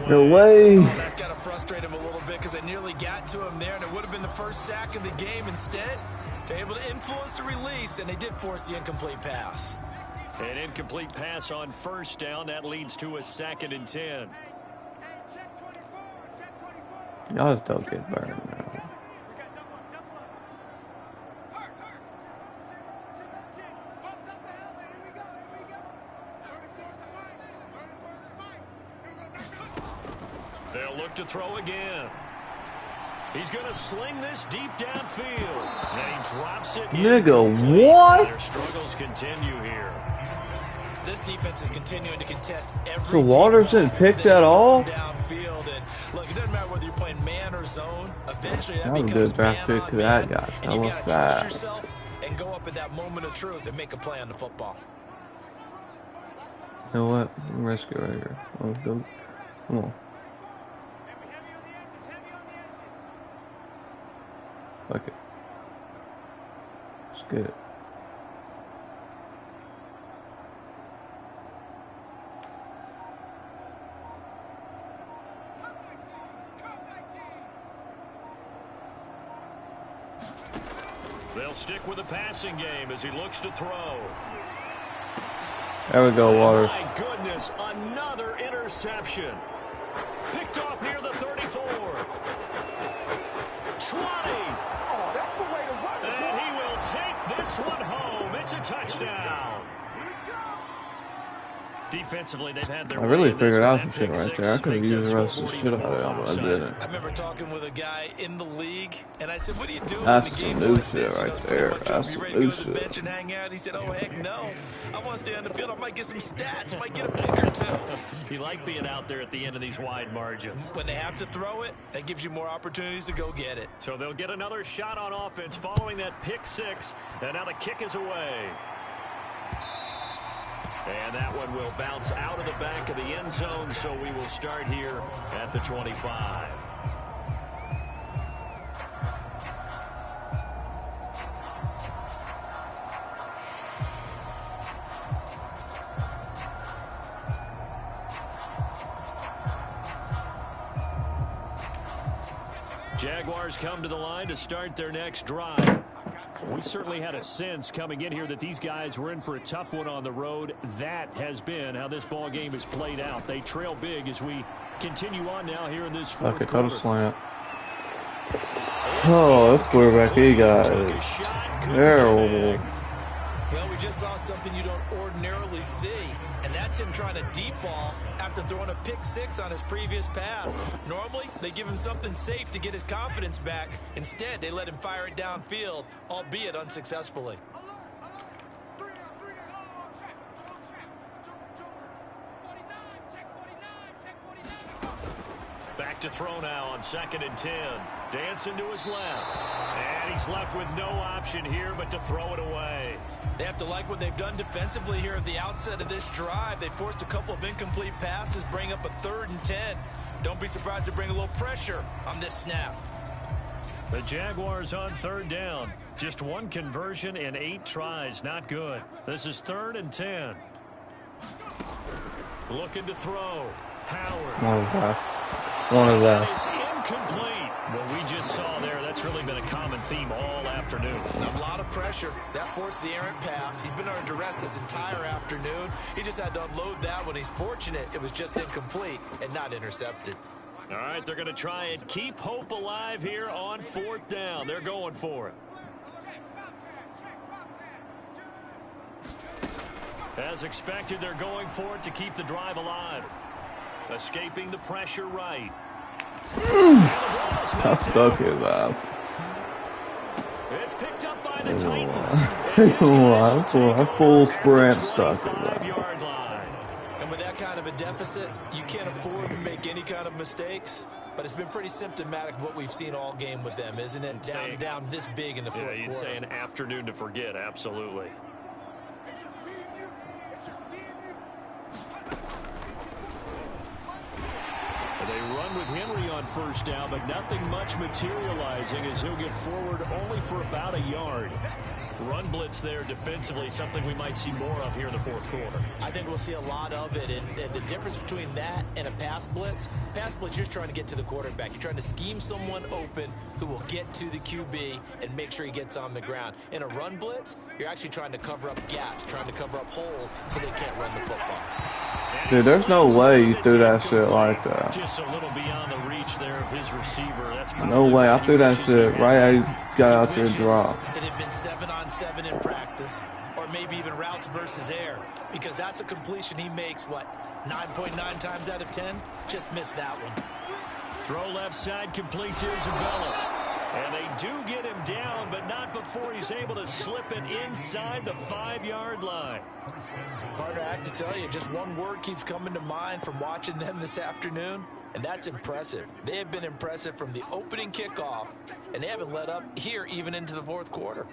D: No way!
C: That's got to frustrate him a little bit because they nearly got to him there, and it would have been the first sack of the game. Instead, they're able to influence the release, and they did force the incomplete pass.
A: An incomplete pass on 1st down. That leads to a 2nd and 10.
D: Y'all just don't get burned now.
A: They'll look to throw again. He's going to sling this deep downfield. And he drops it.
D: Nigga, what?
A: Their struggles continue here.
C: This defense is continuing to contest every.
D: So Waters didn't pick that off?
C: Downfield, and look, it doesn't matter whether you're playing man or zone. Eventually, that
D: was a
C: becomes
D: good draft pick to that guy.
C: And you got to trust yourself and go up at that moment of truth and make a play on the football.
D: You know what? Risk it right here. Let's go. Come on. Fuck it. Let's get it.
A: They'll stick with the passing game as he looks to throw.
D: There we go, Waters.
A: My goodness, another interception. Picked off near the 34. 20.
E: Oh, that's the way to run it.
A: And he will take this one home. It's a touchdown.
B: Defensively, they've had their
D: I really
B: way in this
D: figured
B: one.
D: out some
B: That
D: shit
B: pick
D: right there. I
B: six
D: could have
B: makes
D: used the
B: that
D: rest of the
B: scoreboard
D: shit
B: even
D: out of
B: more
D: it, but I
B: lopsided.
D: didn't.
C: I remember talking with a guy in the league, and I said, what do you do
D: That's
C: in the
D: some
C: games
D: new
C: like
D: shit
C: this?
D: right
C: It's
D: there.
C: pretty much
D: That's
C: you
D: some
C: ready to
D: new
C: go to the
D: shit.
C: bench and hang out? He said, oh, heck no. I want to stay on the field. I might get some stats. Might get a pick or two.
B: You like being out there at the end of these wide margins.
C: When they have to throw it, that gives you more opportunities to go get it.
B: So they'll get another shot on offense following that pick six. And now the kick is away. And that one will bounce out of the back of the end zone, so we will start here at the 25. Jaguars come to the line to start their next drive. We certainly had a sense coming in here that these guys were in for a tough one on the road. That has been how this ball game has played out. They trail big as we continue on now here in this fourth
D: Fuck it,
B: quarter.
D: total slant. Oh, this quarterback he got is terrible.
C: Well, we just saw something you don't ordinarily see, and that's him trying to deep ball after throwing a pick six on his previous pass. Normally, they give him something safe to get his confidence back. Instead, they let him fire it downfield, albeit unsuccessfully.
A: Back to throw now on 2nd and 10. Dancing to his left. And he's left with no option here but to throw it away.
C: They have to like what they've done defensively here at the outset of this drive. They forced a couple of incomplete passes, bring up a 3rd and 10. Don't be surprised to bring a little pressure on this snap.
A: The Jaguars on 3rd down. Just one conversion and 8 tries. Not good. This is 3rd and 10. Looking to throw. Howard.
D: One of the best. One of the
A: That
D: best.
A: is incomplete. What we just saw there, that's really been a common theme all afternoon.
C: A lot of pressure. That forced the errant pass. He's been under duress this entire afternoon. He just had to unload that one. He's fortunate it was just incomplete and not intercepted.
A: All right, they're going to try and keep hope alive here on 4th down. They're going for it. As expected, they're going for it to keep the drive alive. Escaping the pressure right.
D: I stuck his ass.
A: It's picked up by the Titans.
D: I full sprint stuck his ass.
A: 25-yard line.
C: And with that kind of a deficit, you can't afford to make any kind of mistakes. But it's been pretty symptomatic of what we've seen all game with them, isn't it? Down this big in the fourth quarter.
A: You'd say an afternoon to forget, absolutely. They run with Henry on 1st down, but nothing much materializing as he'll get forward only for about a yard. Run blitz there defensively, something we might see more of here in the 4th quarter.
C: I think we'll see a lot of it, and the difference between that and a pass blitz, you're just trying to get to the quarterback. You're trying to scheme someone open who will get to the QB and make sure he gets on the ground. In a run blitz, you're actually trying to cover up gaps, trying to cover up holes so they can't run the football.
D: Dude, there's no way you threw that shit like that.
A: Just a little beyond the reach there of his receiver. That's
D: No way. I threw that shit right as he got out there and dropped.
C: It had been 7-on-7 in practice, or maybe even routes versus air, because that's a completion he makes, what, 9.9 times out of 10? Just missed that one.
A: Throw left side complete to Isabella. And they do get him down, but not before he's able to slip it inside the 5-yard line.
C: Partner, I have to tell you, just one word keeps coming to mind from watching them this afternoon, and that's impressive. They have been impressive from the opening kickoff, and they haven't let up here even into the 4th quarter.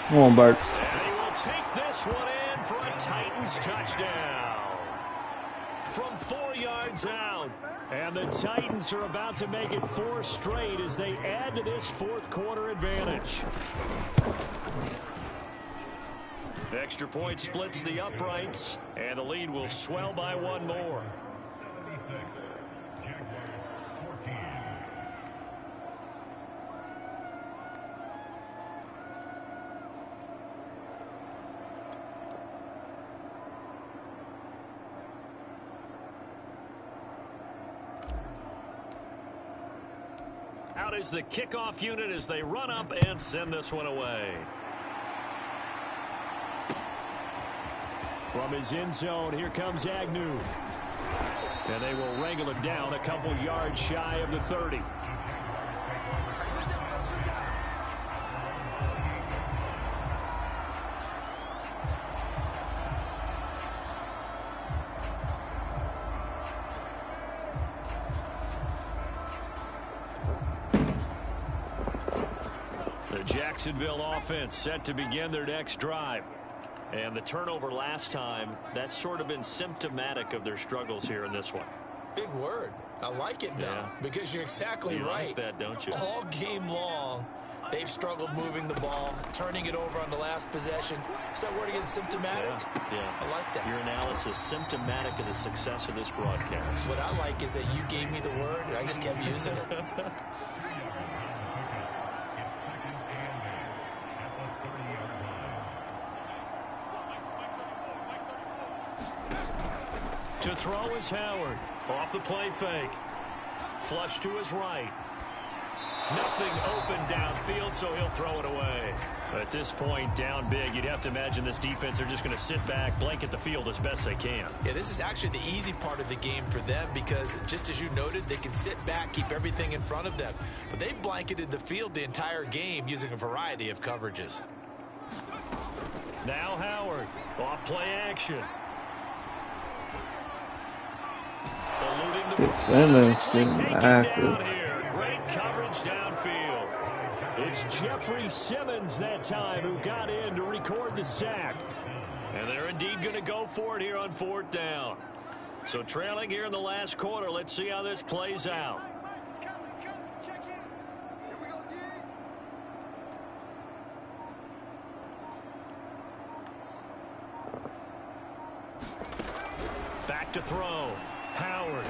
D: Come on, Burks.
A: And he will take this one in for a Titans touchdown. From 4 yards out. And the Titans are about to make it 4 straight as they add to this 4th quarter advantage. Extra point splits the uprights, and the lead will swell by 1 more. Out is the kickoff unit as they run up and send this one away.
B: From his end zone, here comes Agnew. And they will wrangle him down a couple yards shy of the 30. The Jacksonville offense set to begin their next drive. And the turnover last time, that's sort of been symptomatic of their struggles here in this one.
C: Big word. I like it, though, because you're exactly
B: you
C: right.
B: Like that, don't you?
C: All game long, they've struggled moving the ball, turning it over on the last possession. Is that word again, symptomatic?
B: Yeah.
C: I like that.
B: Your analysis, symptomatic of the success of this broadcast.
C: What I like is that you gave me the word, and I just kept using it.
B: To throw is Howard. Off the play fake. Flush to his right. Nothing open downfield, so he'll throw it away. At this point, down big, you'd have to imagine this defense are just going to sit back, blanket the field as best they can.
C: Yeah, this is actually the easy part of the game for them because, just as you noted, they can sit back, keep everything in front of them. But they blanketed the field the entire game using a variety of coverages.
B: Now Howard. Off play action.
D: Simmons getting active.
B: Great coverage downfield. It's Jeffrey Simmons that time who got in to record the sack. And they're indeed going to go for it here on 4th down. So trailing here in the last quarter, let's see how this plays out. Back to throw. Howard.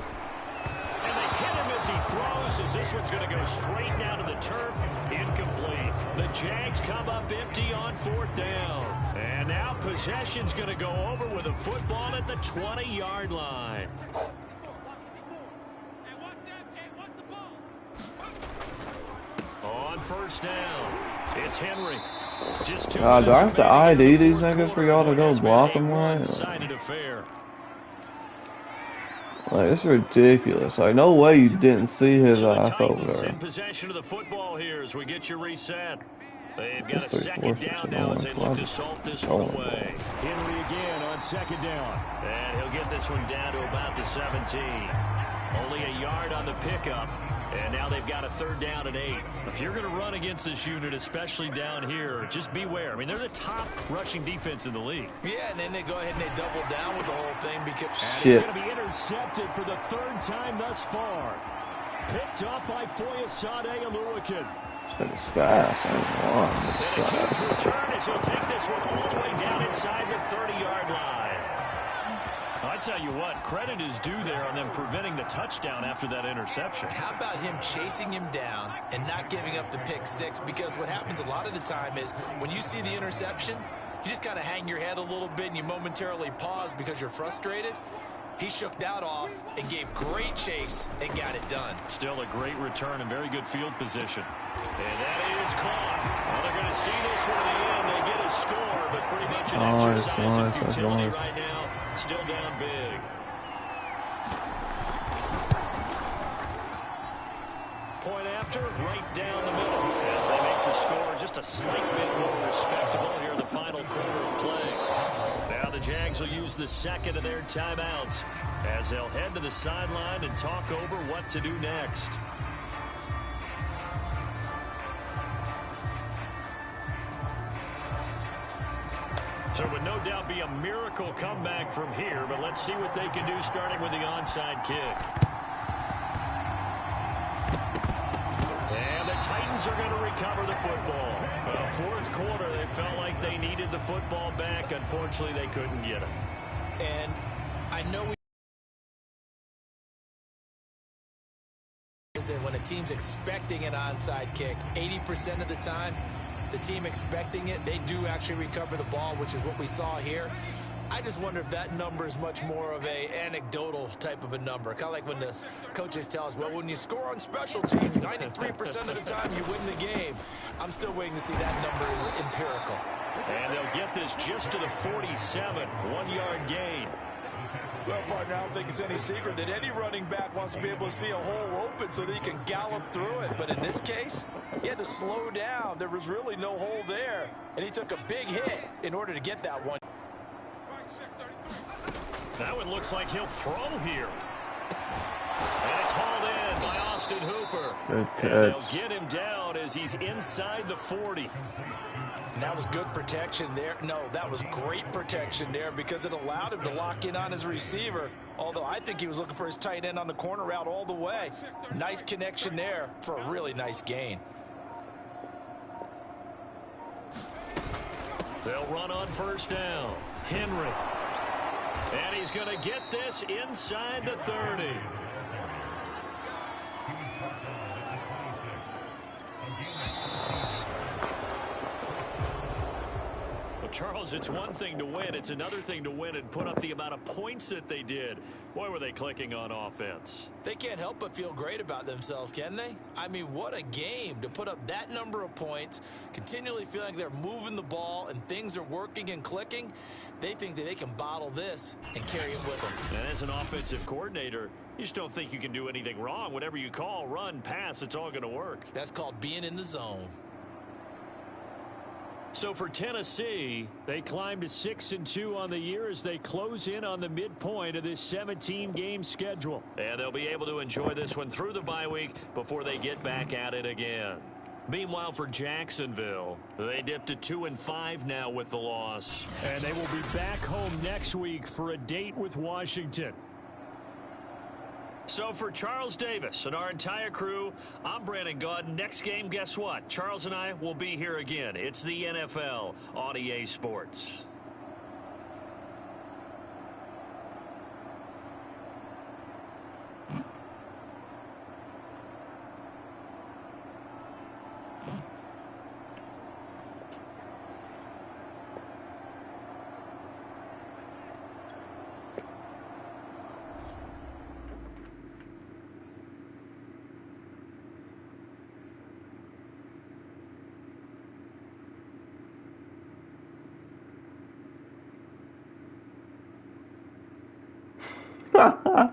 B: And they hit him as he throws, as this one's going to go straight down to the turf. Incomplete. The Jags come up empty on 4th down. And now possession's going to go over with a football at the 20-yard line. On 1st down, it's Henry. Just two
D: God, do I have to ID these niggas for y'all to go block them right?
B: One-sided affair.
D: Like, it's ridiculous. Like, no way you didn't see his ass over
B: Titans
D: there.
B: in possession of the football here as we get you reset. They've got a second down now as they look to salt this one away. Henry again on 2nd down. And he'll get this one down to about the 17. Only a yard on the pickup. And now they've got a 3rd down and 8. If you're going to run against this unit, especially down here, just beware. I mean, they're the top rushing defense in the league.
C: Yeah, and then they go ahead and they double down with the whole thing because
B: it's going to be intercepted for the 3rd time thus far. Picked up by Foyesade Oluwakin.
D: It's fast. I ain't lying.
B: And a huge return as he'll take this one all the way down inside the 30-yard line. I tell you what, credit is due there on them preventing the touchdown after that interception.
C: How about him chasing him down and not giving up the pick six? Because what happens a lot of the time is when you see the interception, you just kind of hang your head a little bit and you momentarily pause because you're frustrated. He shook that off and gave great chase and got it done.
B: Still a great return and very good field position. And that is caught. Well, they're going to see this one in the end. They get a score, but pretty much an exercise in futility right now. Still down big. Point after, right down the middle. As they make the score just a slight bit more respectable here in the final quarter of play. Now the Jags will use the 2nd of their timeouts as they'll head to the sideline and talk over what to do next. So it would no doubt be a miracle comeback from here, but let's see what they can do starting with the onside kick. And the Titans are going to recover the football. 4th quarter, they felt like they needed the football back. Unfortunately, they couldn't get it.
C: And I know when a team's expecting an onside kick, 80% of the time, the team expecting it, they do actually recover the ball, which is what we saw here. I just wonder if that number is much more of a anecdotal type of a number. Kind of like when the coaches tell us, well, when you score on special teams, 93% of the time you win the game. I'm still waiting to see that number is empirical.
A: And they'll get this just to the 47, 1-yard gain.
C: Well, partner, I don't think it's any secret that any running back wants to be able to see a hole open so that he can gallop through it. But in this case, he had to slow down. There was really no hole there, and he took a big hit in order to get that one.
A: That one looks like he'll throw here. And it's hauled in by Austin Hooper.
D: Good
A: And they'll
D: catch.
A: get him down as he's inside the 40.
C: And that was good protection there. No, that was great protection there because it allowed him to lock in on his receiver. Although I think he was looking for his tight end on the corner route all the way. Nice connection there for a really nice gain.
A: They'll run on first down. Henry. And he's going to get this inside the 30. Well, Charles, it's one thing to win. It's another thing to win and put up the amount of points that they did. Boy, were they clicking on offense.
C: They can't help but feel great about themselves, can they? I mean, what a game to put up that number of points, continually feeling like they're moving the ball and things are working and clicking. They think that they can bottle this and carry it with them.
A: And as an offensive coordinator, you just don't think you can do anything wrong. Whatever you call, run, pass, it's all going to work.
C: That's called being in the zone.
A: So for Tennessee,
B: They climb to 6-2 on the year as they close in on the midpoint of this 17-game schedule.
A: and they'll be able to enjoy this one through the bye week before they get back at it again. Meanwhile, for Jacksonville, they dipped to 2-5 now with the loss.
B: And they will be back home next week for a date with Washington.
A: So for Charles Davis and our entire crew, I'm Brandon Gaudin. Next game, guess what? Charles and I will be here again. It's the NFL on EA Sports.
D: Ha ha.